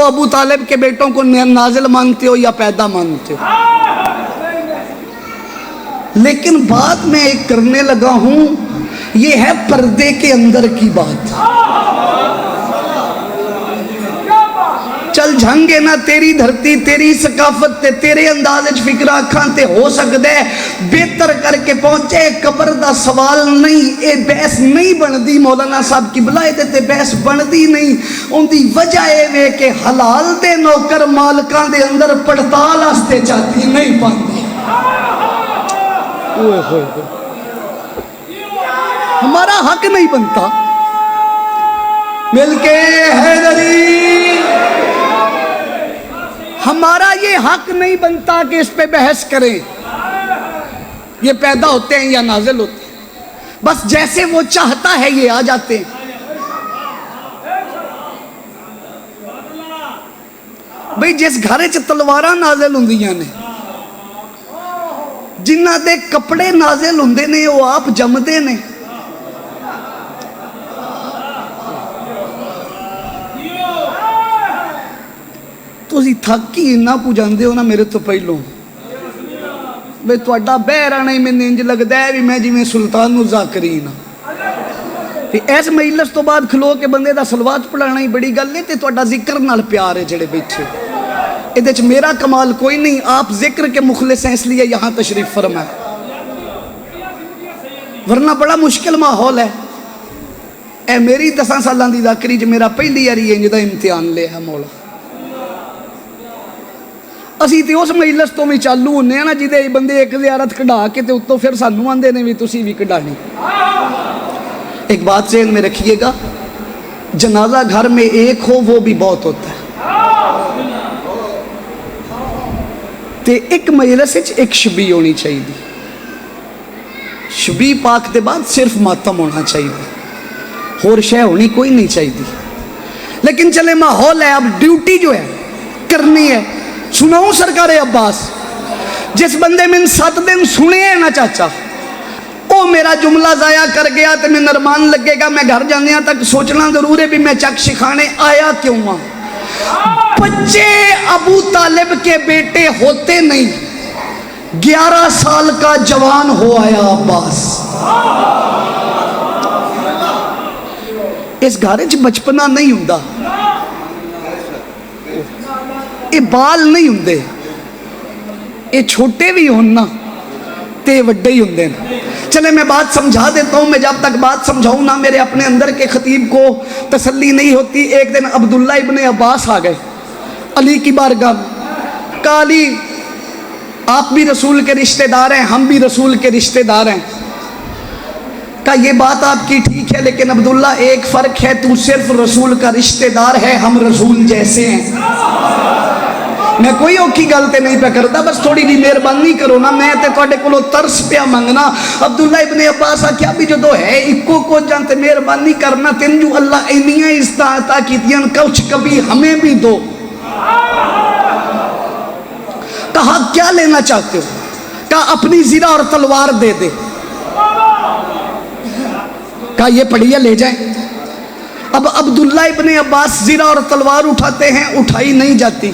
ابو طالب کے بیٹوں کو نازل مانتے ہو یا پیدا مانتے ہو، لیکن بات میں ایک کرنے لگا ہوں، یہ ہے پردے کے اندر کی بات۔ چل جھنگے نہ تیری دھرتی تیری ثقافت تے تیرے انداز فکر آکھاں تے ہو سکتا ہے بہتر کر کے پہنچے، قبر دا سوال نہیں، اے بحث نہیں بندی مولانا صاحب کی بلائے تے بحث بندی نہیں۔ ان دی وجہ اے وے کہ حلال دے نوکر مالکاں دے اندر پڑتال آستے چاہتی نہیں پاندی۔ ہمارا حق نہیں بنتا مل کے حیدری، ہمارا یہ حق نہیں بنتا کہ اس پہ بحث کریں، یہ پیدا ہوتے ہیں یا نازل ہوتے ہیں، بس جیسے وہ چاہتا ہے یہ آ جاتے ہیں۔ بھئی جس گھرے چ تلواراں نازل ہوندیاں نے، جنہ دے کپڑے نازل ہوندے نے وہ آپ جمدے نے، تسی تھکی نہ پوجاندے ہو نا میرے تو پہلوں، بے تواڈا بہرانا ہی میں انج لگدا ہے بھی میں جی میں سلطان ذاکرین ہاں۔ ایس مجلس تو بعد کھلو کے بندے دا صلوات پڑھانا ہی بڑی گل ہے تے تواڈا ذکر نال پیار ہے جڑے بیٹھے، ادھے چ میرا کمال کوئی نہیں، آپ ذکر کے مخلص ہیں اس لیے یہاں تشریف فرمائے، ورنہ بڑا مشکل ماحول ہے۔ اے میری 10 سالاں دی ذاکری جو میرا پہلی یاری انج دا امتحان لے ہے مولا، اسی تے اس مجلس تو بھی چالو ہونے ہیں نا جدے بندے ایک زیارت کڑھا کے تے اتوں پھر سانوں آندے نے بھی تسی بھی کڑھانی۔ ایک بات ذہن میں رکھیے گا، جنازہ گھر میں ایک ہو وہ بھی بہت ہوتا ہے، تے ایک مجلس ایک شبی ہونی چاہیے، شبی پاک دے بعد صرف ماتم ہونا چاہیے، اور شے ہونی کوئی نہیں چاہیے۔ لیکن چلے ماحول ہے، اب ڈیوٹی جو ہے کرنی ہے۔ سناؤں سرکار عباس، جس بندے میں 7 دن سنے ہیں نا چاچا، او میرا جملہ ضائع کر گیا تو میں نرمان لگے گا، میں گھر جانے تک سوچنا ضرور ہے بھی میں چک شکھانے آیا کیوں ہاں۔ بچے ابو طالب کے بیٹے ہوتے نہیں، 11 سال کا جوان ہو آیا عباس۔ اس گھر چ بچپنا نہیں ہوندا، یہ بال نہیں ہوندے، یہ چھوٹے بھی ہونا تے وڈے ہی ہوندے۔ چلے میں بات سمجھا دیتا ہوں، میں جب تک بات سمجھاؤں نا میرے اپنے اندر کے خطیب کو تسلی نہیں ہوتی۔ ایک دن عبداللہ ابن عباس آ گئے علی کی بارگاہ، کہا علی آپ بھی رسول کے رشتہ دار ہیں، ہم بھی رسول کے رشتہ دار ہیں۔ کہا یہ بات آپ کی ٹھیک ہے لیکن عبداللہ ایک فرق ہے، تو صرف رسول کا رشتہ دار ہے، ہم رسول جیسے ہیں۔ میں کوئی اوکھی گلتے نہیں پہ کرتا، بس تھوڑی بھی مہربانی کرو نا، میں تے تواڈے کولوں ترس پیا منگنا۔ عبداللہ ابن عباس کیا بھی جو ہے اکو کو جانتے مہربانی کرنا، تین جو اللہ اینیاں استعطا کیتیاں کچھ کبھی ہمیں بھی دو۔ کہا کیا لینا چاہتے ہو؟ کہا اپنی زرہ اور تلوار دے دے۔ کہا یہ پڑھیے لے جائیں۔ اب عبداللہ ابن عباس زرہ اور تلوار اٹھاتے ہیں، اٹھائی نہیں جاتی۔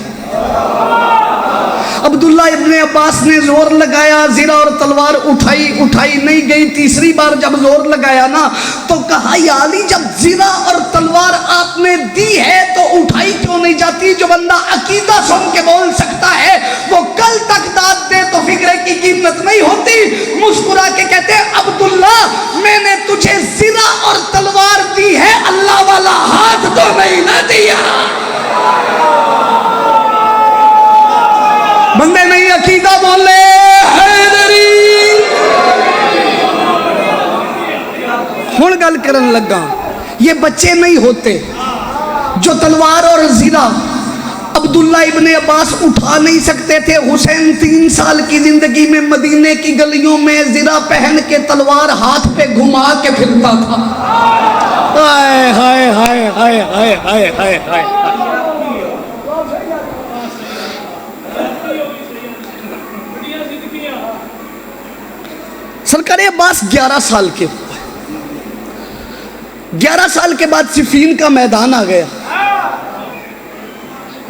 عبداللہ ابن عباس نے زور لگایا، زرہ اور تلوار اٹھائی نہیں گئی۔ تیسری بار جب زور لگایا نا تو کہا یا علی جب زرہ اور تلوار آپ نے دی ہے تو اٹھائی کیوں نہیں جاتی؟ جو بندہ عقیدہ سن کے بول سکتا ہے وہ کل تک داد دے تو فکرے کی قیمت نہیں ہوتی۔ مسکرا کے کہتے ہیں عبداللہ میں نے تجھے زرہ اور تلوار دی ہے، اللہ والا ہاتھ تو نہیں نہ دیا۔ بندے نہیں عقیدہ بولے حیدری۔ ہن گل کرن لگا، یہ بچے نہیں ہوتے جو تلوار اور زرہ عبداللہ ابن عباس اٹھا نہیں سکتے تھے۔ حسین 3 سال کی زندگی میں مدینے کی گلیوں میں زرہ پہن کے تلوار ہاتھ پہ گھما کے پھرتا تھا۔ ہائے ہائے ہائے ہائے ہائے ہائے ہائے ہائے۔ سرکار عباس 11 سال کے ہوئے، 11 سال کے بعد صفین کا میدان آ گیا۔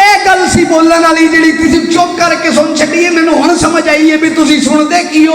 ਇਹ ਗੱਲ ਸੀ ਬੋਲਣ ਵਾਲੀ ਜਿਹੜੀ ਤੁਸੀਂ ਚੁੱਪ ਕਰਕੇ ਸੁਣ ਛੱਡੀ ਹੈ। ਮੈਨੂੰ ਹੁਣ ਸਮਝ ਆਈ ਹੈ ਵੀ ਤੁਸੀਂ ਸੁਣਦੇ ਕੀ ਹੋ,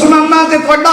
ਸੁਣਾਉਣਾ ਤੇ ਤੁਹਾਡਾ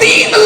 3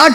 8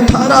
18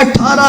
18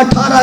18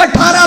18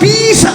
20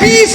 20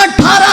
18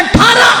18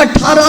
18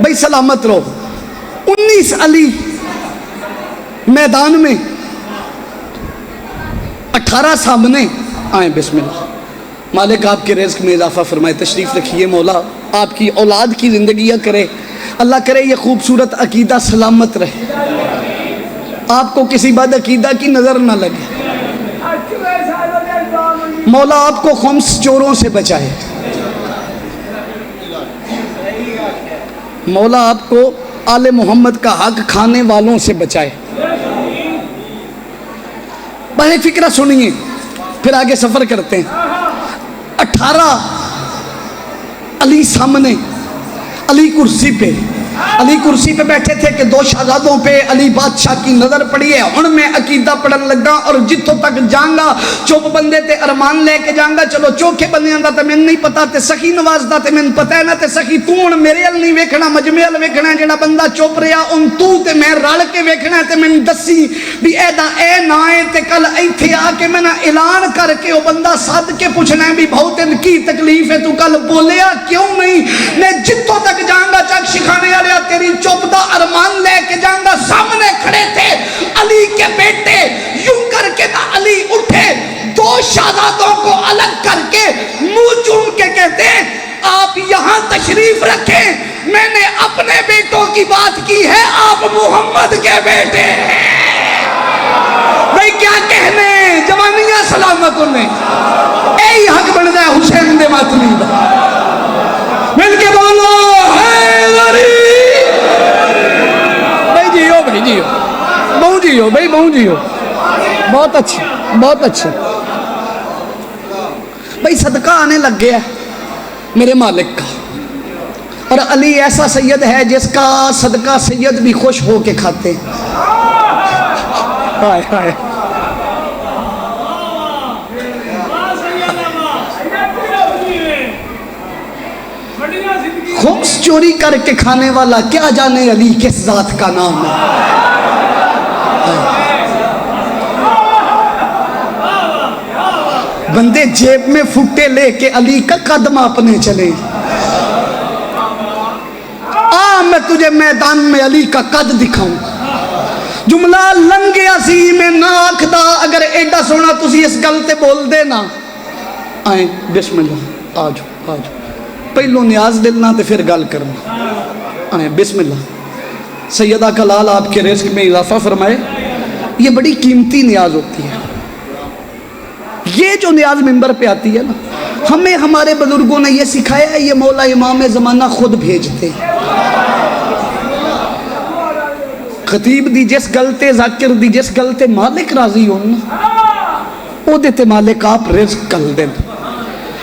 بھائی سلامت رہو. 19 علی میدان میں، 18 سامنے. آئیں بسم اللہ. مالک آپ کے رزق میں اضافہ فرمائے. تشریف رکھیے. مولا آپ کی اولاد کی زندگیاں کرے. اللہ کرے یہ خوبصورت عقیدہ سلامت رہے، آپ کو کسی بد عقیدہ کی نظر نہ لگے. مولا آپ کو خمس چوروں سے بچائے. مولا آپ کو آل محمد کا حق کھانے والوں سے بچائے. بڑے فکرہ سنیے پھر آگے سفر کرتے ہیں. 18 علی سامنے، علی کرسی پہ. علی کرسی پہ بیٹھے تھے کہ 2 شہزادوں پہ علی بادشاہ کی نظر پڑی ہے. ہن میں عقیدہ پڑھن لگا اور جتوں تک جانگا چوب بندے تے ارمان لے کے جانگا. چلو چوکھے بندیاں دا تے میں نہیں پتا تے سخی نواز دا تے میں پتہ ہے نا. تے سخی تو ہن میرے ال نہیں ویکھنا، مجمع ال ویکھنا. جڑا بندہ چپ رہیا ان تو تے میں رل کے ویکھنا. تے میں دسی بھی اے دا اے نا ہے تے کل ایتھے آ کے میں اعلان کر کے او بندہ سد کے پوچھنا ہے بھی بہت کی تکلیف ہے، تو کل بولیا کیوں نہیں. میں جتوں تک جانگا چک شکھانے تیری چپ دا ارمان لے کے جانگا. سامنے کھڑے تھے علی کے بیٹے. یوں کر کے نہ علی اٹھے، 2 شہزادوں کو الگ کر کے منہ چوم کے کہتے ہیں آپ یہاں تشریف رکھیں، میں نے اپنے بیٹوں کی بات کی ہے، آپ محمد کے بیٹے ہیں. بھئی کیا کہنے، جوانیاں سلامت انہیں. اے حق بڑھ جائے حسین دے ماتمی دا. مل کے بولو حیدری. بھائی جیو، بھائی جیو، بہو جیو، بھائی بہو جیو. بہت اچھے، بہت اچھے. بھائی صدقہ آنے لگ گیا میرے مالک کا، اور علی ایسا سید ہے جس کا صدقہ سید بھی خوش ہو کے کھاتے ہیں. ہائے ہائے. خمس چوری کر کے کھانے والا کیا جانے علی کس ذات کا نام ہے. بندے جیب میں پھٹے لے کے علی کا قدم اپنے چلے. میں تجھے میدان میں علی کا قد دکھاؤں. جملہ لنگیا سی میں نہ آکھدا اگر ایڈا سونا تسی اس گل تے بول دے نا. آئیں بسم اللہ. آجو آجو. پہلو نیاز دلنا تے پھر گل کرنا. آئیں بسم اللہ. سیدہ کلال آپ کے رزق میں اضافہ فرمائے. یہ بڑی قیمتی نیاز ہوتی ہے. یہ جو نیاز منبر پہ آتی ہے نا، ہمیں ہمارے بزرگوں نے یہ سکھایا ہے، یہ مولا امام زمانہ خود بھیجتے. خطیب دی جس گلتے، ذاکر دی جس گلتے مالک راضی ہونا او دیتے مالک آپ رزق کل دیں.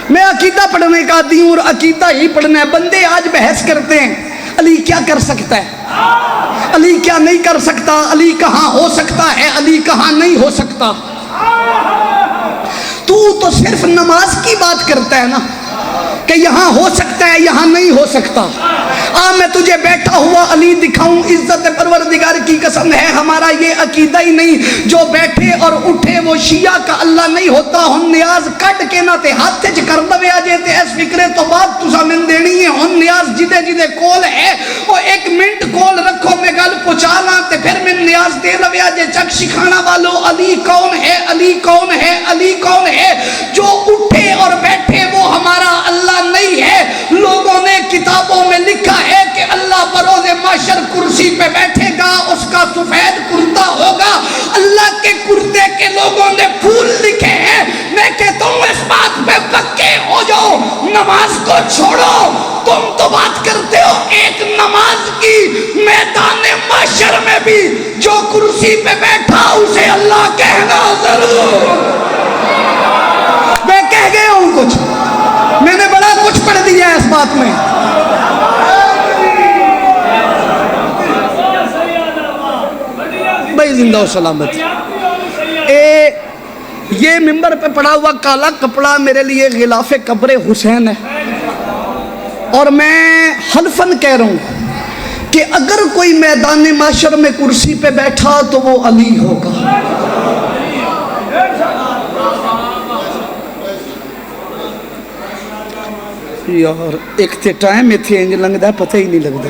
میں عقیدہ پڑھنے کا آدھی ہوں اور عقیدہ ہی پڑھنا ہے. بندے آج بحث کرتے ہیں علی کیا کر سکتا ہے، علی کیا نہیں کر سکتا، علی کہاں ہو سکتا ہے، علی کہاں نہیں ہو سکتا. تو صرف نماز کی بات کرتا ہے نا کہ یہاں ہو سکتا ہے یہاں نہیں ہو سکتا. میں تجھے بیٹھا ہوا علی دکھاؤں. عزت پروردگار کی قسم ہے ہمارا یہ عقیدہ ہی نہیں. جو بیٹھے اور اٹھے وہ شیعہ کا اللہ نہیں ہوتا. ہن نیاز کٹ کے نہ تے ہاتھ چ کر دے اجے تے اس فکرے تو بعد تسا من دینی ہے. ہن نیاز جدے جدے کول ہے وہ 1 منٹ کول رکھو میں گل پہنچا لاں تے پھر من نیاز دے لوے اجے. چک شکھانا والو علی کون ہے، علی کون ہے، علی کون ہے. جو اٹھے اور بیٹھے وہ ہمارا اللہ نہیں ہے. لوگوں نے کتابوں میں لکھا ہے کہ اللہ بروز محشر کرسی پہ بیٹھے گا، اس کا سفید کرتا ہوگا. اللہ کے کرتے کے لوگوں نے پھول لکھے ہیں. میں کہتا ہوں اس بات پہ پکے ہو جاؤ، نماز کو چھوڑو. تم تو بات کرتے ہو ایک نماز کی، میدان محشر میں بھی جو کرسی پہ بیٹھا اسے اللہ کہنا ضرور. میں کہہ گیا ہوں کچھ، میں نے بڑا کچھ پڑھ دیا ہے اس بات میں. بھائی زندہ و سلامت. یہ منبر پہ پڑا ہوا کالا کپڑا میرے لیے غلاف قبر حسین ہے، اور میں حلفاً کہہ رہا ہوں کہ اگر کوئی میدان محشر میں کرسی پہ بیٹھا تو وہ علی ہوگا. یار ایک تے ٹائم میں تھے انج لنگدا پتہ ہی نہیں لگتا.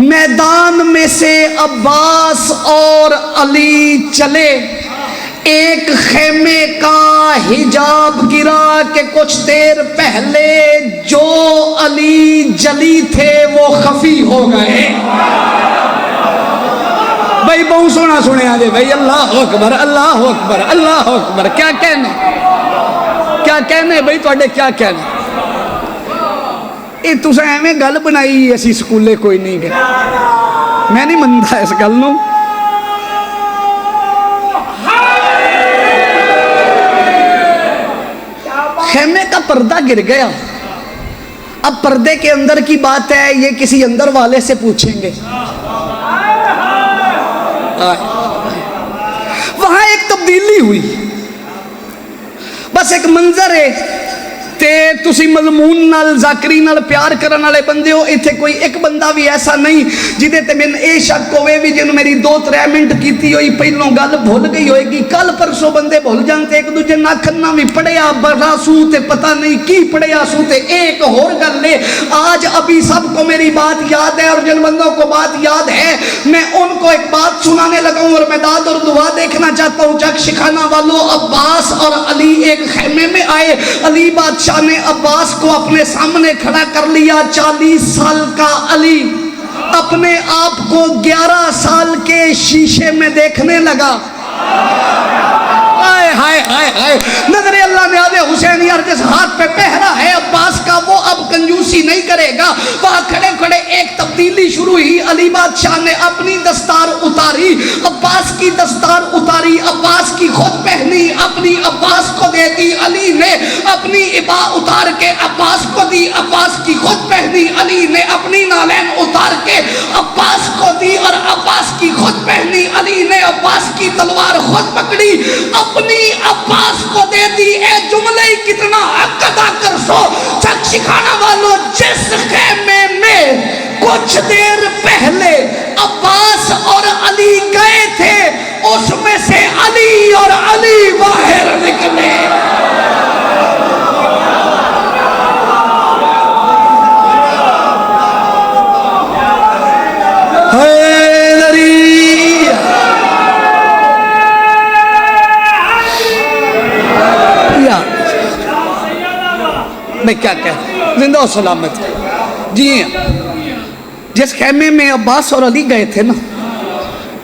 میدان میں سے عباس اور علی چلے، ایک خیمے کا حجاب گرا کہ کچھ دیر پہلے جو علی جلی تھے وہ خفی ہو گئے۔ بھائی بہت سونا سنے آجے بھائی، اللہ اکبر اللہ اکبر اللہ اکبر۔ کیا کہنے بھائی تواڈے، کیا کہنے؟ یہ تساں ایویں گل بنائی اسی سکولے کوئی نہیں گئے، میں نہیں منتا اس گل نو۔ خیمے کا پردہ گر گیا، اب پردے کے اندر کی بات ہے، یہ کسی اندر والے سے پوچھیں گے۔ وہاں ایک تبدیلی ہوئی، بس ایک منظر ہے تے تسی مضمون نال ذاکری نال پیار کرن والے بندے ہو، ایتھے کوئی ایک بندہ بھی ایسا نہیں جدے تے میں اے شک ہوئے بھی جنوں میری 2-3 منٹ کیتی ہوئی پہلوں گل بھول گئی ہوئے گی، کل پرسوں بندے بھول جانتے ایک دوجے ناکھنا بھی پڑھیا بڑا سو تے پتہ نہیں کی پڑھیا سو تے ایک اور گل لے۔ آج ابھی سب کو میری بات یاد ہے، اور جن بندوں کو بات یاد ہے میں ان کو ایک بات سنانے لگا ہوں، اور میں داد اور دعا دیکھنا چاہتا ہوں۔ چک شکھانہ والوں، عباس اور علی ایک خیمے میں آئے، علی بادشاہ نے عباس کو اپنے سامنے کھڑا کر لیا۔ 40 سال کا علی اپنے آپ کو 11 سال کے شیشے میں دیکھنے لگا۔ ہائے ہائے ہائے ہائے، نظر اللہ نیاز حسین یار جس ہاتھ پہ پہرا ہے عباس کا، وہ اب کنجوسی نہیں کرے گا۔ وہاں کھڑے کھڑے ایک تبدیلی شروع ہوئی، علی بادشاہ نے اپنی دستار اتاری، عباس کی دستار اتاری، عباس کی خود پہنی، اپنی عباس کو دے دی۔ علی نے اپنی عبا اتار کے عباس کو دی، عباس کی خود پہنی۔ علی نے اپنی نالین اتار کے عباس کو دی اور عباس کی خود پہنی۔ علی نے عباس کی تلوار خود پکڑی، اپنی عباس کو دے دی۔ اے جملے کتنا حق ادا کر سو۔ چک شکھانہ والوں، جس خیمے میں کچھ دیر پہلے عباس اور علی گئے تھے، اس میں سے علی اور علی باہر نکلے۔ میں کیا کہہ، زندہ و سلامت۔ جی ہاں، جس خیمے میں عباس اور علی گئے تھے نا،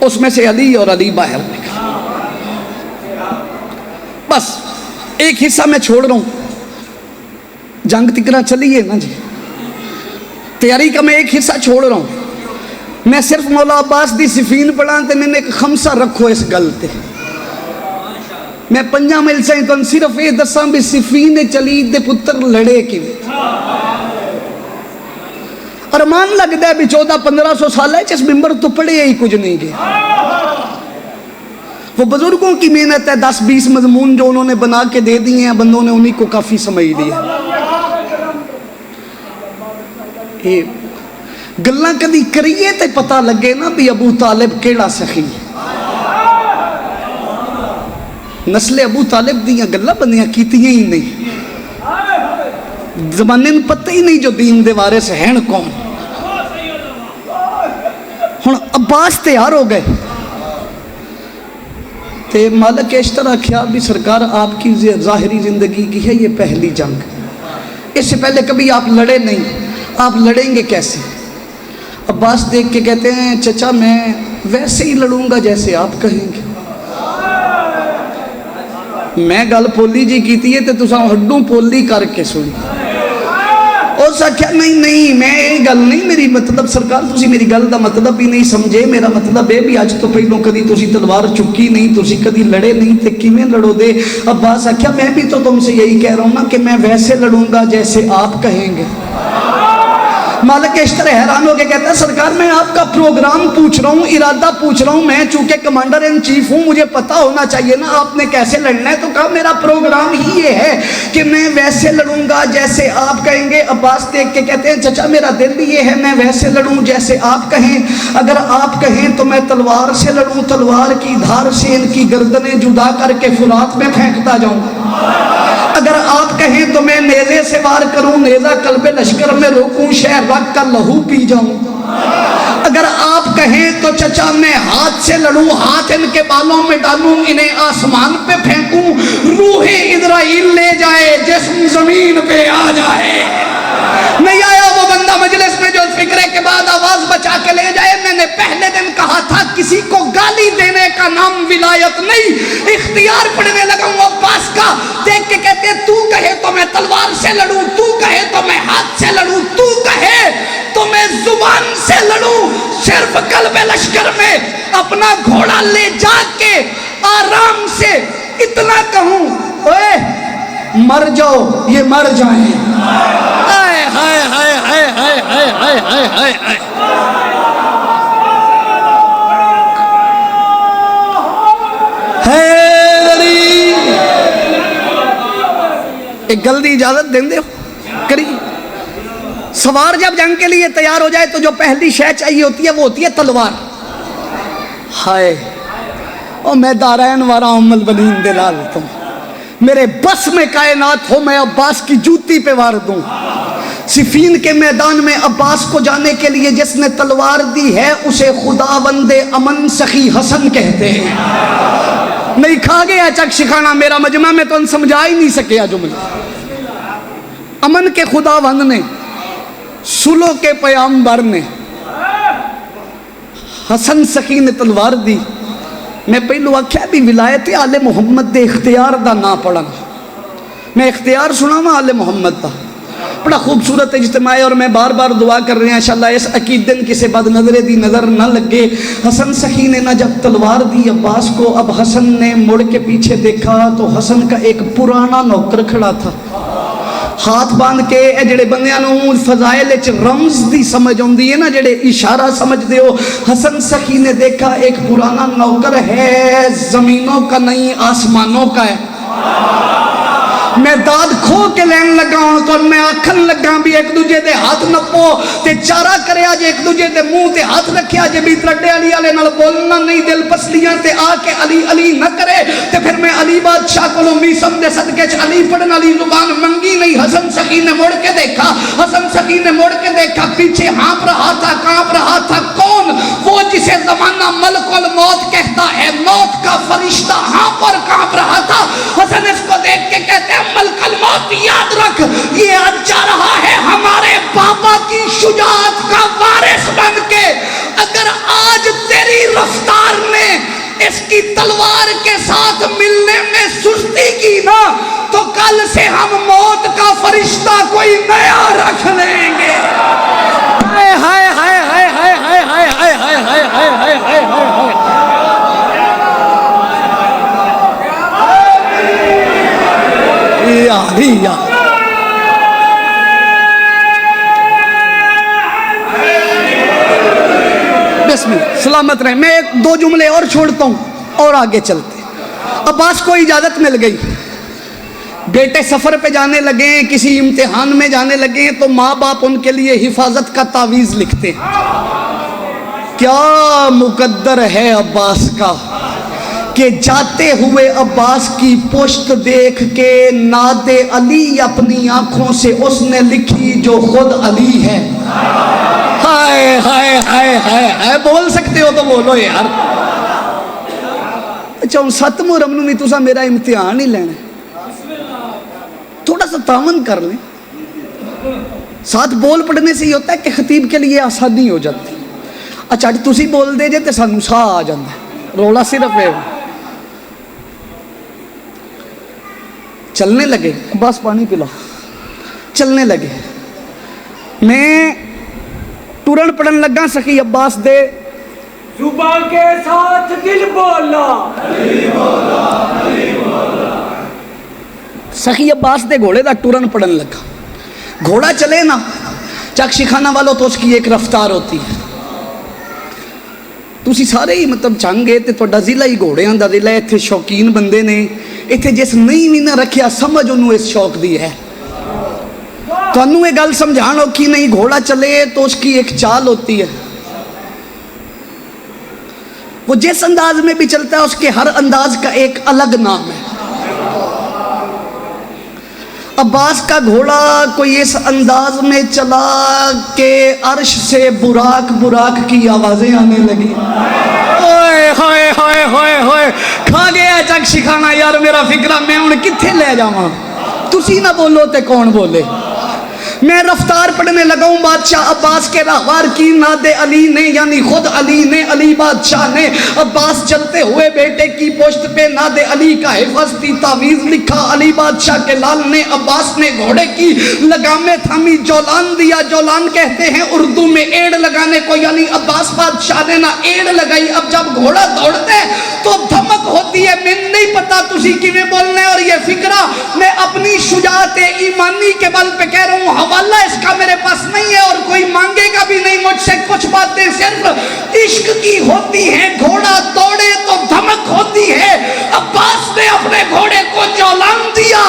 اس میں سے علی اور علی باہر نکلے۔ بس ایک حصہ میں چھوڑ رہا ہوں، جنگ تکرا چلی ہے نا جی، تیاری کا میں ایک حصہ چھوڑ رہا ہوں۔ میں صرف مولا عباس دی صفین پڑھا تے میں نے ایک خمسہ رکھو اس گل تے۔ میں 5 میل سے تو صرف یہ دساں بھی صفین چلید دے پتر لڑے کی ارمان لگتا ہے بھی 1400-1500 سال ہے جس ممبر تو پڑھے ہی کچھ نہیں گیا۔ وہ بزرگوں کی محنت ہے، 10-20 مضمون جو انہوں نے بنا کے دے دیے ہیں، بندوں نے انہی کو کافی سمجھ دیا۔ گلاں کدی کریے تے پتہ لگے نا بھی ابو طالب کیڑا سخی۔ نسل ابو طالب دیاں گلہ بندیاں کیتیاں ہی نہیں، زمانے میں پتہ ہی نہیں جو دین دے وارث ہیں کون۔ ہن عباس تیار ہو گئے تے مالک اشترا کیا بھی سرکار آپ کی ظاہری زندگی کی ہے یہ پہلی جنگ، اس سے پہلے کبھی آپ لڑے نہیں، آپ لڑیں گے کیسے؟ عباس دیکھ کے کہتے ہیں چچا میں ویسے ہی لڑوں گا جیسے آپ کہیں گے۔ میں گل پولی جی کیتی ہے تے تساں ہڈوں پولی کر کے سنی۔ اس آکھیا نہیں میں یہ گل نہیں، میری مطلب سرکار تسی میری گل دا مطلب بھی نہیں سمجھے، میرا مطلب ہے بھی اج تو پہلوں کدی تسی تلوار چکی نہیں، تسی کدی لڑے نہیں تے کیویں لڑو دے؟ عباس آکھیا میں بھی تو تم سے یہی کہہ رہا ہوں نا کہ میں ویسے لڑوں گا جیسے آپ کہیں گے۔ مالک اشتر حیران ہو کے کہتا ہے سرکار میں آپ کا پروگرام پوچھ رہا ہوں، ارادہ پوچھ رہا ہوں، میں چونکہ کمانڈر ان چیف ہوں مجھے پتا ہونا چاہیے نا آپ نے کیسے لڑنا ہے۔ تو کہا میرا پروگرام ہی یہ ہے کہ میں ویسے لڑوں گا جیسے آپ کہیں گے۔ عباس دیکھ کے کہتے ہیں چچا میرا دل یہ ہے میں ویسے لڑوں جیسے آپ کہیں، اگر آپ کہیں تو میں تلوار سے لڑوں، تلوار کی دھار سے ان کی گردنیں جدا کر کے فرات میں پھینکتا جاؤں، اگر آپ کہیں تو میں نیزے سے وار کروں، نیزہ قلب لشکر میں روکوں، شہر رکھ کر لہو پی جاؤں۔ اگر آپ کہیں تو چچا میں ہاتھ سے لڑوں، ہاتھ ان کے بالوں میں ڈالوں، انہیں آسمان پہ پھینکوں، روح اسرائیل لے جائے، جسم زمین پہ آ جائے۔ نہیں آیا وہ بندہ مجلس میں جو فکرے کے بعد آواز بچا کے لے جائے۔ میں نے پہلے دن کہا تھا کسی کو گالی دینے کا نام ولایت نہیں، اختیار پڑھنے لگا ہوں عباس کا۔ دیکھ کے کہتے تو کہے تو میں تلوار سے لڑوں، تو کہے تو میں ہاتھ سے لڑوں، تو کہے تو میں زبان سے لڑوں، صرف قلب لشکر میں اپنا گھوڑا لے جا کے آرام سے اتنا کہوں، اوے مر جاؤ یہ مر جائیں۔ ہائے ہائے ہائے ہائے ہائے ہائے ہائے ہائے ہائے ہائے۔ ایک گل دی اجازت دیں دے کری۔ سوار جب جنگ کے لیے تیار ہو جائے تو جو پہلی شے چاہیے ہوتی ہے وہ ہوتی ہے تلوار۔ ہائے او میں دارین وارا عمل بنین دلال تم، میرے بس میں کائنات ہو میں عباس کی جوتی پہ وار دوں۔ صفین کے میدان میں عباس کو جانے کے لیے جس نے تلوار دی ہے اسے خداوند امن سخی حسن کہتے ہیں۔ نہیں کھا گیا چک شکھانا میرا مجمع میں تو ان سمجھا ہی نہیں سکیا جملہ۔ امن کے خداوند نے، سلو کے پیامبر نے، حسن سخی نے تلوار دی۔ میں پہلو آکھیا بھی ولایت آل محمد دے اختیار دا نا پڑھا، میں اختیار سنا وا آل محمد دا، بڑا خوبصورت اجتماع ہے۔ اور میں بار بار دعا کر رہے ہیں انشاءاللہ اس عقیدن کسے بد نظرے دی نظر نہ لگے۔ حسن سخی نے نہ جب تلوار دی عباس کو، اب حسن نے مڑ کے پیچھے دیکھا تو حسن کا ایک پرانا نوکر کھڑا تھا، ہاتھ باندھ کے۔ اے جڑے بندیاں نوں فضائل وچ رمز دی سمجھ ہوندی ہے نا، جڑے اشارہ سمجھ دے ہو، حسن سخی نے دیکھا ایک پرانا نوکر ہے، زمینوں کا نہیں آسمانوں کا ہے۔ میں داد کھو کے لین لگا ہوں تو میں آکھن لگا بھی ایک دوجے دے ہاتھ نپو تے چارہ کرے آج، ایک دوجے دے منہ تے ہاتھ رکھے آج، بھی ترڈے علی والے نال بولنا نہیں، دل پسلیاں تے آ کے علی علی نہ کرے تے پھر میں علی بادشاہ کو میسم دے صدقے چ علی پڑھن والی زبان منگی نہیں۔ حسن سخی نے مڑ کے دیکھا، حسن سخی نے مڑ کے دیکھا، پیچھے ہانپ رہا تھا، کانپ رہا تھا، کون؟ وہ جسے زمانہ ملک الموت کہتا ہے، موت کا فرشتہ ہانپ اور کانپ رہا تھا۔ حسن اس کو دیکھ کے کہتے ہیں ملک الموت یاد رکھ، یہ آج جا رہا ہے ہمارے بابا کی شجاعت کا وارث بن کے۔ اگر آج تیری رفتار نے اس کی تلوار کے ساتھ ملنے میں سستی کی نا تو کل سے ہم موت کا فرشتہ کوئی نیا رکھ لیں گے۔ ہائے ہائے ہائے ہائے ہائے ہائے ہائے ہائے ہائے ہائے ہائے ہائے ہائے ہائے۔ بسم اللہ، سلامت رہے۔ میں ایک دو جملے اور چھوڑتا ہوں اور آگے چلتے۔ عباس کو اجازت مل گئی، بیٹے سفر پہ جانے لگے، کسی امتحان میں جانے لگے تو ماں باپ ان کے لیے حفاظت کا تعویذ لکھتے ہیں۔ کیا مقدر ہے عباس کا کہ جاتے ہوئے عباس کی پشت دیکھ کے ناد علی اپنی آنکھوں سے اس نے لکھی جو خود علی ہے۔ ہائے ہائے ہائے ہائے ہائے، بول سکتے ہو تو بولو یار۔ اچھا ہوں ست محرم نوں بھی تساں میرا امتحان ہی لینا، تھوڑا سا تعاون کر لیں، ساتھ بول پڑھنے سے یہ ہوتا ہے کہ خطیب کے لیے آسانی ہو جاتی۔ اچھا تسی بول دے جے تے سانوں ساہ آ جاندا ہے، رولا صرف ہے۔ چلنے لگے، بس پانی پلا، چلنے لگے۔ میں ٹورن پڑن لگا، سخی عباس دے زبان کے ساتھ دل بولا، سخی عباس دے گھوڑے دا ٹورن پڑن لگا۔ گھوڑا چلے نا چک شکھانہ والوں تو اس کی ایک رفتار ہوتی ہے۔ تسی سارے ہی مطلب چنگے تے تہاڈا ضلع ہی گھوڑیاں دا ضلع ہے، ایتھے شوقین بندے نے، ایتھے جس نہیں بھی نہ رکھیا سمجھ انہوں اس شوق دی ہے۔ تو انہوں یہ گل سمجھان اوکھی نہیں، گھوڑا چلے تو اس کی ایک چال ہوتی ہے، وہ جس انداز میں بھی چلتا ہے اس کے ہر انداز کا ایک الگ نام ہے۔ عباس کا گھوڑا کوئی اس انداز میں چلا کہ عرش سے براق براق کی آوازیں آنے لگی. اوئے ہوئے ہوئے ہوئے ہوئے کھا گیا چک شکھانا یار میرا فکرہ میں ہوں کتھے لے جاواں. تسی نہ بولو تے کون بولے. میں رفتار پڑھنے لگا ہوں. بادشاہ عباس کے راہوار کی ناد علی نے یعنی خود علی نے علی بادشاہ نے عباس چلتے ہوئے بیٹے کی پشت پہ ناد علی کا حفاظتی تعویذ لکھا. علی بادشاہ کے لال نے عباس نے گھوڑے کی لگامیں تھامی جولان دیا. جولان کہتے ہیں اردو میں ایڑ لگانے کو یعنی عباس بادشاہ نے نہ ایڑ لگائی. اب جب گھوڑا دوڑتے تو دھمک ہوتی ہے. میں نہیں پتا تسی کیویں بولنا ہے اور یہ فکرہ میں اپنی شجاعت ایمانی کے بل پہ کہہ رہا ہوں. حوالہ اس کا میرے پاس نہیں ہے اور کوئی مانگے گا بھی نہیں مجھ سے. کچھ باتیں صرف عشق کی ہوتی ہیں. گھوڑا دوڑے تو دھمک ہوتی ہے. عباس نے اپنے گھوڑے کو جولان دیا.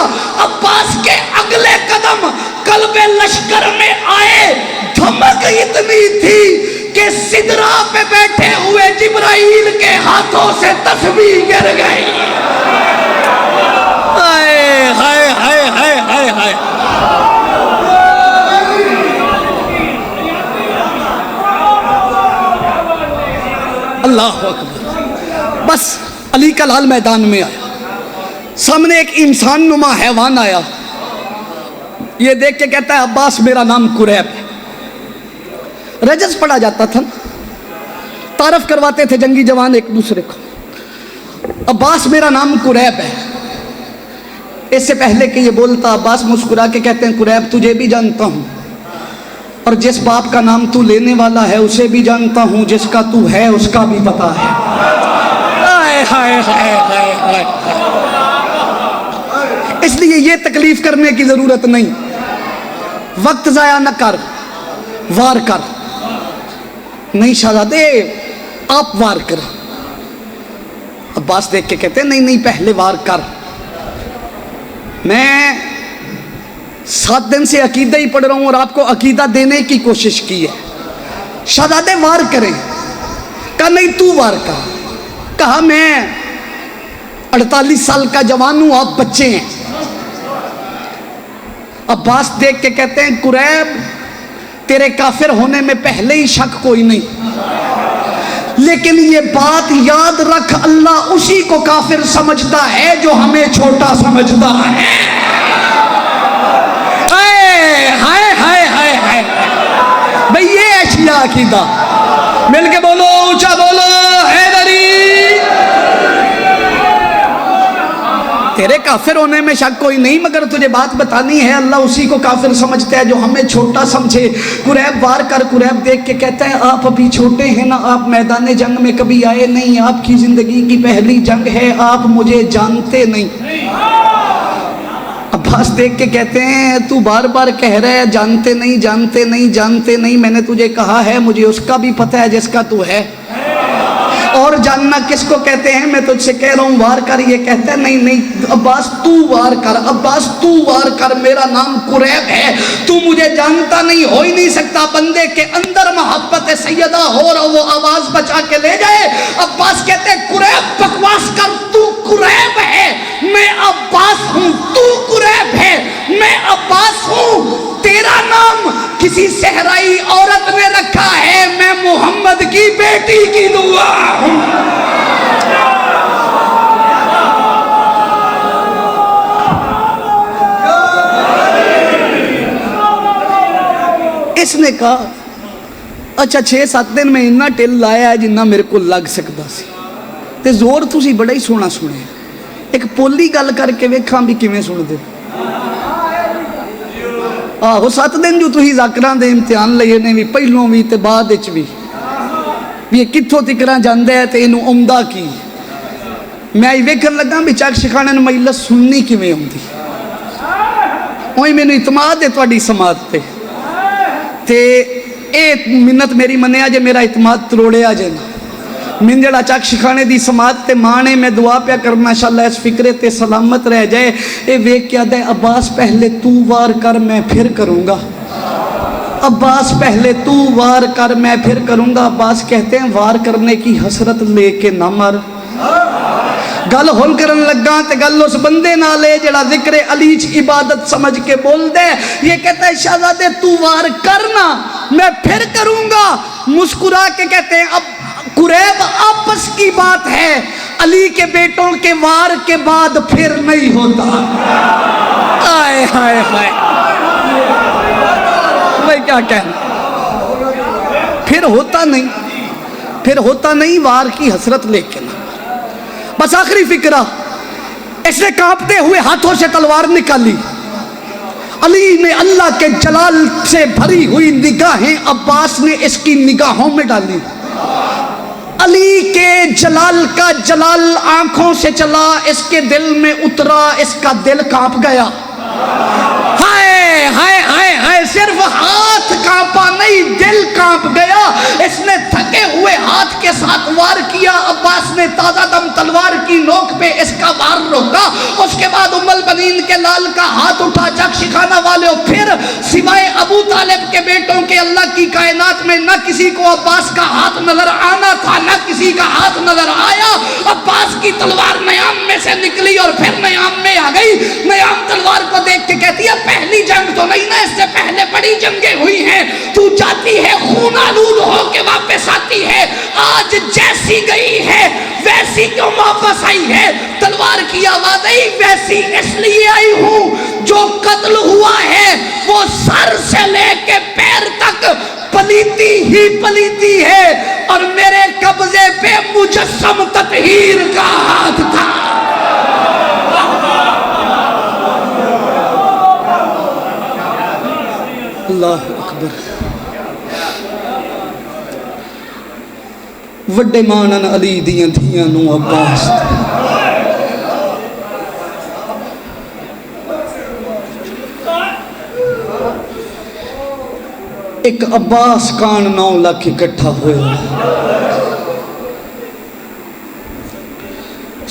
عباس کے اگلے قدم قلب لشکر میں آئے. دھمک اتنی تھی کہ سدرا پہ بیٹھے ہوئے جبرائیل کے ہاتھوں سے تسبیح گر گئی. ہائے ہائے ہائے ہائے ہائے ہائے. اللہ اکبر. بس علی کا لال میدان میں آیا. سامنے ایک انسان نما حیوان آیا. یہ دیکھ کے کہتا ہے عباس میرا نام قریب ہے. رجز پڑھا جاتا تھا, تعارف کرواتے تھے جنگی جوان ایک دوسرے کو. عباس میرا نام قریب ہے. اس سے پہلے کہ یہ بولتا عباس مسکرا کے کہتے ہیں قریب تجھے بھی جانتا ہوں اور جس باپ کا نام تو لینے والا ہے اسے بھی جانتا ہوں. جس کا تو ہے اس کا بھی پتا ہے. ہائے ہائے ہائے ہائے ہائے. اس لیے یہ تکلیف کرنے کی ضرورت نہیں. وقت ضائع نہ کر, وار کر. نہیں شہزادے آپ وار کر. عباس دیکھ کے کہتے ہیں نہیں نہیں پہلے وار کر. میں 7 دن سے عقیدہ ہی پڑھ رہا ہوں اور آپ کو عقیدہ دینے کی کوشش کی ہے. شہزادے وار کریں. کہا نہیں تو وار کر. کہا میں 48 سال کا جوان ہوں, آپ بچے ہیں. عباس دیکھ کے کہتے ہیں قریب تیرے کافر ہونے میں پہلے ہی شک کوئی نہیں, لیکن یہ بات یاد رکھ اللہ اسی کو کافر سمجھتا ہے جو ہمیں چھوٹا سمجھتا ہے. ہائے ہائے ہائے ہائے. بھئی یہ اشیاء عقیدہ. مل کے بولو, اونچا بولو حیدری. تیرے کافر ہونے میں شک کوئی نہیں, مگر تجھے بات بتانی ہے اللہ اسی کو کافر سمجھتا ہے جو ہمیں چھوٹا سمجھے. قریب وار کر. قریب دیکھ کے کہتا ہے آپ ابھی چھوٹے ہیں نا, آپ میدان جنگ میں کبھی آئے نہیں, آپ کی زندگی کی پہلی جنگ ہے, آپ مجھے جانتے نہیں. عباس دیکھ کے کہتے ہیں تو بار بار کہہ رہا ہے جانتے نہیں جانتے نہیں جانتے نہیں. میں نے تجھے کہا ہے مجھے اس کا بھی پتہ ہے جس کا تو ہے. اور جاننا کس کو کہتے ہیں, میں تجھ سے کہہ رہا ہوں وار کر. یہ کہتا ہے نہیں نہیں عباس تو وار کر. عباس تو وار کر, میرا نام قریب ہے, تو مجھے جانتا نہیں, ہو ہی نہیں سکتا. بندے کے اندر محبت سیدہ ہو رہا وہ آواز بچا کے لے جائے. عباس کہتے ہیں قریب بکواس کر, تو قریب ہے, میں عباس ہوں. تو قریب ہے, میں عباس ہوں. تیرا نام کسی صحرائی عورت نے رکھا ہے, میں محمد کی بیٹی کی دعا ہوں. اس نے کہا اچھا 6-7 دن میں اتنا ٹل لایا ہے جنہ میرے کو لگ سکتا سی, تے زور تسی بڑا ہی سونا سنے. ایک پولی گل کر کے ویکھاں بھی کیویں سن دے. آہو 7 دن جو تسی ذاکران دے امتحان لئے نے بھی پہلوں بھی تے بعد اچ بھی یہ کتھوں تکران جاندے ہے تے انہوں عمدہ کی. میں آئی ویکھن لگا بھی چاک شکھانے نے مجلس سننی کیویں ہوندی. وہی میں نے اعتماد ہے تواڈی سماعت تے اے منت میری منیا جے میرا اعتماد تروڑیا جے نا. من جڑا چاک شکھانے دی سماعت تے مانے میں دعا پیا کرنا انشاءاللہ اس فکرے تے سلامت رہ جائے. اے ویک کیا دے عباس پہلے تو وار کر میں پھر کروں گا. عباس پہلے تو وار کر میں پھر کروں گا. عباس کہتے ہیں وار کرنے کی حسرت لے کے نہ مر. گل ہون کرن لگا تے گل اس بندے نال ہے جڑا ذکر علی چ عبادت سمجھ کے بول دے. یہ کہتا ہے شہزادے تو وار کرنا میں پھر کروں گا. مسکرا کے کہتے ہیں اب قریب آپس کی بات ہے, علی کے بیٹوں کے وار کے بعد پھر نہیں ہوتا. آئے ہائے ہائے, میں کیا کہنا, پھر ہوتا نہیں, پھر ہوتا نہیں, وار کی حسرت لے کے نا. بس آخری فکرہ, اس نے کانپتے ہوئے ہاتھوں سے تلوار نکالی. علی نے اللہ کے جلال سے بھری ہوئی نگاہیں عباس نے اس کی نگاہوں میں ڈالی. علی کے جلال کا جلال آنکھوں سے چلا, اس کے دل میں اترا, اس کا دل کانپ گیا. ہائے ہائے ہائے ہائے, صرف ہاتھ کانپا نہیں, دل کانپ گیا. اس نے تھکے ہوئے ہاتھ کے ساتھ وار کیا. عباس نے تازہ دم تلوار کی نوک پہ اس کا وار روکا. اس کے بعد ام البنین کے لال کا ہاتھ اٹھا. چک شکھانہ والے پھر سوائے ابو طالب کے بیٹوں کے اللہ کی کائنات میں نہ کسی کو عباس کا ہاتھ نظر آنا تھا, نہ کسی کا ہاتھ نظر آیا. عباس کی تلوار نیام میں سے نکلی اور پھر نیام میں آ گئی. نیام تلوار کو دیکھ کے کہتی ہے پہلی جنگ تو نہیں نا, اس سے پہلے بڑی جنگیں ہوئی ہیں. تو جاتی ہے خون آلود ہو کے واپس آتی ہے, آج جیسی گئی ہے ویسی کیوں واپس آئی ہے؟ تلوار کی آواز آئی, ویسی اس لیے آئی ہوں جو قتل ہوا ہے وہ سر سے لے کے پیر تک پلیتی ہی پلیتی ہے, اور میرے قبضے پہ مجسم تطہیر کا ہاتھ تھا. اللہ اکبر. وڈے مانن علی دیاں دھیاں نو عباس. ایک عباس کان 9 لاکھ اکٹھا ہوئے.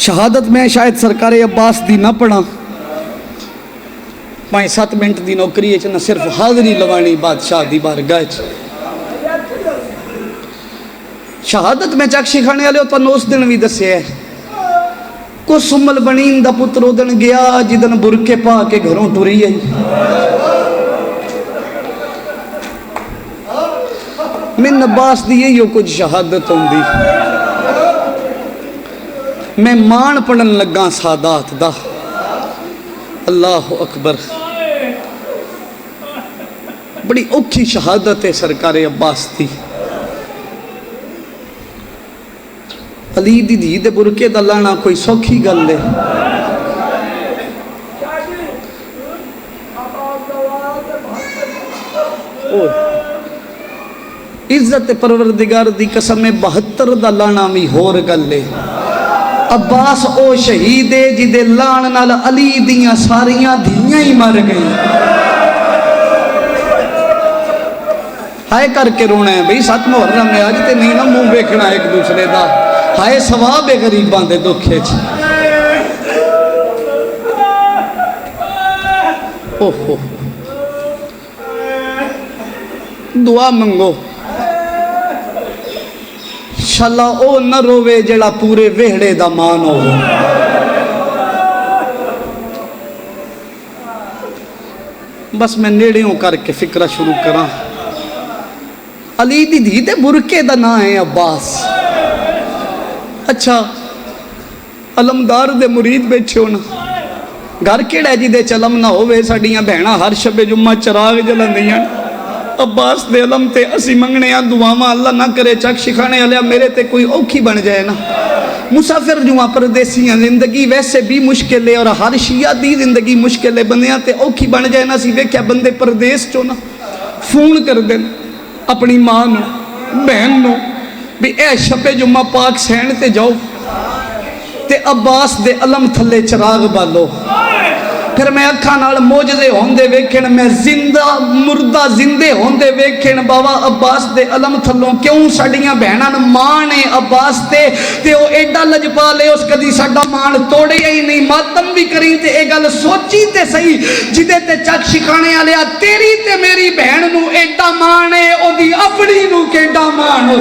شہادت میں شاید سرکار عباس دی نہ پڑھا, 5-7 منٹ دی نوکری ہے, نہ صرف حاضری لوانی بادشاہ دی بارگاہ. شہادت میں چک شکھانے والے تو اس دن بھی دسے ہے, کس ام البنین دا پتر ادن گیا جدن برکے پا کے گھروں ٹری آئی. من عباس دی یہی کچھ شہادت ہوں دی. میں مان پڑھن لگا سادات دا. اللہ اکبر. بڑی اوکھی شہادت ہے سرکار عباس دی. علی دی دھی دے برکے دا لانا کوئی سوکھی گل ہے. عزت پروردگار دی قسم 72 دا لانا بھی ہور گل ہے. عباس او شہید ہے جدے لان نال علی دیاں ساریاں دھیاں ہی مر گئی. ہائے کر کے رونا ہے بھئی, 7 محرم میں آج تے نہیں نا منہ ویکھنا ایک دوسرے دا. ہائے ثواب ہے غریباں دے دکھے چ. اوہو, دعا منگو شالا او نہ روے جڑا پورے وہڑے دا مان ہو. بس میں نیڑیوں کر کے فکرہ شروع کراں. علی دی دھی تے برکے دا نا ہے عباس. اچھا علمدار دے مرید بیٹھے ہونا, گھر کیڑا ہے جی دے چلم نہ ہوئے. ساڑیاں بہناں ہر شب جمعہ چراغ جلندیاں. عباس دے علم تے اسی منگنے آن دعاواں اللہ نہ کرے چک شکھانے علیہ میرے تے کوئی اوکھی بن جائے نا. مسافر جوہاں پردیسیاں زندگی ویسے بھی مشکل ہے, اور ہر شیعہ دی زندگی مشکل ہے. بندیاں تے اوکھی بن جائے نا. سی ویکھیا بندے پردیس چو نا فون کر دیں اپنی ماں نو بہن نو بھی اے شب جمعہ پاک سین تے جاؤ تے عباس دے علم تھلے چراغ بالو. پھر میں اکھاں نال موجزے ہوندے ویکھن, میں زندہ مردہ زندے ہوندے ویکھن. بابا عباس دے علم تھلوں کیوں ساڑیاں بہنان مان ہے عباس تے او ایڈا لجپا لے اس کدی ساڑا مان توڑے ہی نہیں. ماتم بھی کریں تے اے گل سوچی تے صحیح جدے تے چک شکانے آلیا تیری تے میری بہن نو ایڈا مان ہے, او دی اپنی نو کیڈا مان ہو.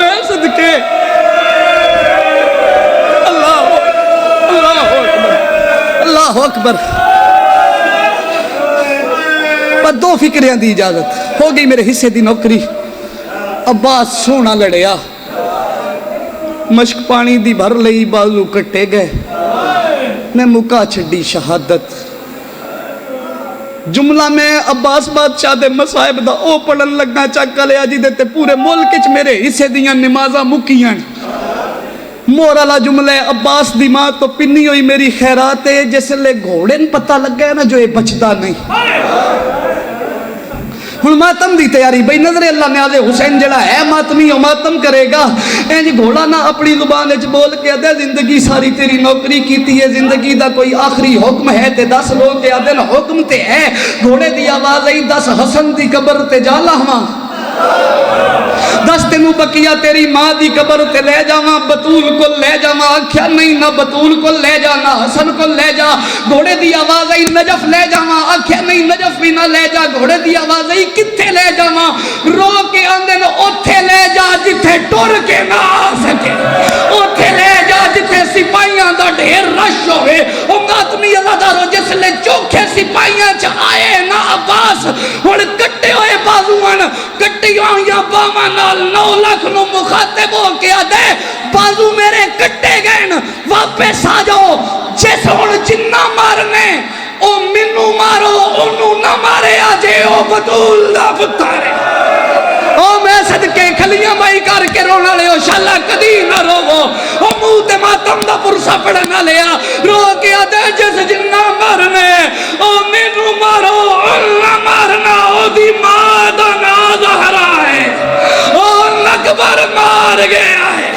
میں صدقے اللہ اکبر پر دو فکریاں دی اجازت ہو گئی میرے حصے دی نوکری عباس سونا لڑیا مشک پانی دی بھر لئی بازو کٹے گئے میں مکا چھڑی شہادت جملہ میں عباس بادشاہ دے مصائب دا او پڑھن لگا چاکا لیا جی دیتے پورے ملک چ میرے حصے دیاں نمازاں مکیاں مور والا جملہ ہے عباس دی ماں تو پنی ہوئی میری خیرات ہے جس لے گھوڑے نے پتہ لگ گیا نا جو یہ بچدا نہیں ہن ماتم دی تیاری بھئی نظر اللہ نیاز حسین جڑا ہے ماتمی او ماتم کرے گا اینج گھوڑا نہ اپنی زبان وچ بول کے دے زندگی ساری تیری نوکری کیتی ہے زندگی دا کوئی آخری حکم ہے تے 10 لوگ تے آدن حکم تے ہے گھوڑے دی آواز آئی 10 حسن دی قبر تے جا لاواں 10 تینوں بکیا تیری ماں دی قبر تے لے جاواں بطول کو لے جاواں آکھیا نہیں نہ بطول کو لے جا نہ حسن کو لے جا گھوڑے دی آواز آئی نجف لے جاواں آکھیا نہیں نجف بھی نہ لے جا گھوڑے دی آواز آئی کتھے لے جاواں رو کے آندے نو اوتھے لے جا جتھے ٹر کے نہ آ سکے اوتھے لے جا جتھے سپاہیاں دا ڈھیر رش ہوئے او ماتمی اللہ دارو جس لے چوکھے سپاہیاں چ آئے نہ عباس ہن کٹے ہوئے بازوان کٹی ہوئیاں باواں نال 9 لاکھ نو مخاطب ہو کے آدھے بازو میرے کٹے گئے واپس آ جاؤ جس ہن جنہ مارنے او منو مارو انہوں نہ مارے آجے او بطول دا پتارے او میں صدقے کھلیاں بائی کر کے رونا لے او شاللہ کدی نہ روو او موت ماتم دا پرسا پڑھنا لیا رو کے آدھے جس جنہ مارنے او منو مارو انہوں مارنا او دی مادہ ناز ہرائے او اکبر مار گیا ہے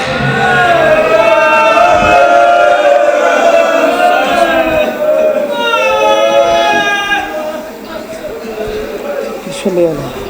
صلی اللہ